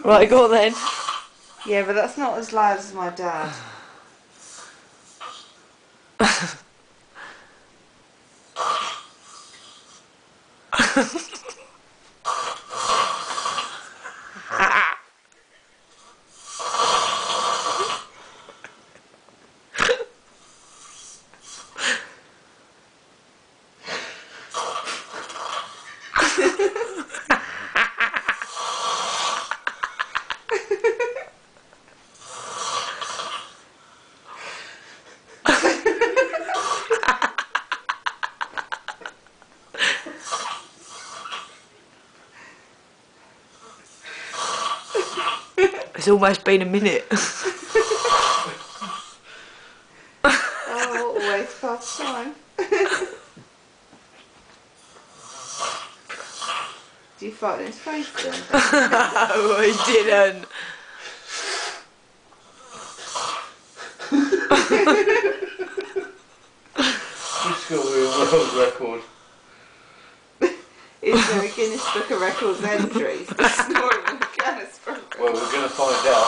Right, go on then. Yeah, but that's not as loud as my dad. It's almost been a minute. Oh, what a waste past time. Do you fart in his face then? No, I didn't. It's got a world record. Is there a Guinness Book of Records entry for snoring on the Guinness Book? Well, we're going to find out.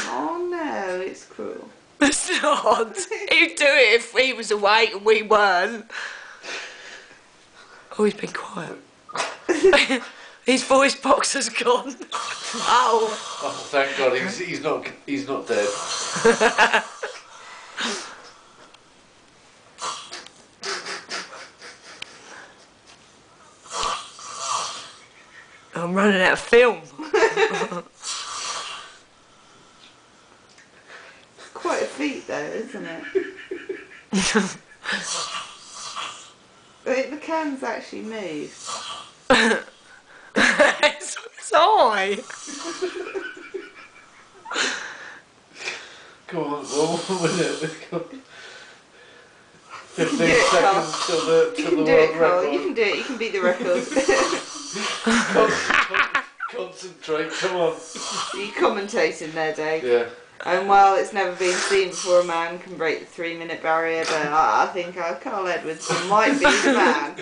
Oh no, it's cruel. It's not. He'd do it if he was awake and we weren't. Oh, he's been quiet. His voice box has gone. Oh. Oh, thank God, he's not dead. I'm running out of film. Quite a feat though, isn't it? The cans actually move. It's I. Come on, one minute. 15 do it, seconds Carl. till the You can do world it, Carl. record. You can do it. You can beat the record. Concentrate, come on. You commentating there, Dave? Yeah. And while it's never been seen before a man can break the 3-minute barrier, but I think Carl Edwardson might be the man.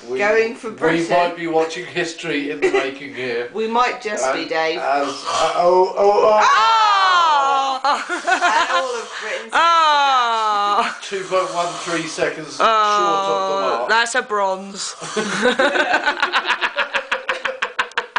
Going for Britain. We might be watching history in the making here. We might just be, Dave. And Oh! And all of Britain's Oh! 2.13 seconds short of the Oh, mark. that's a bronze.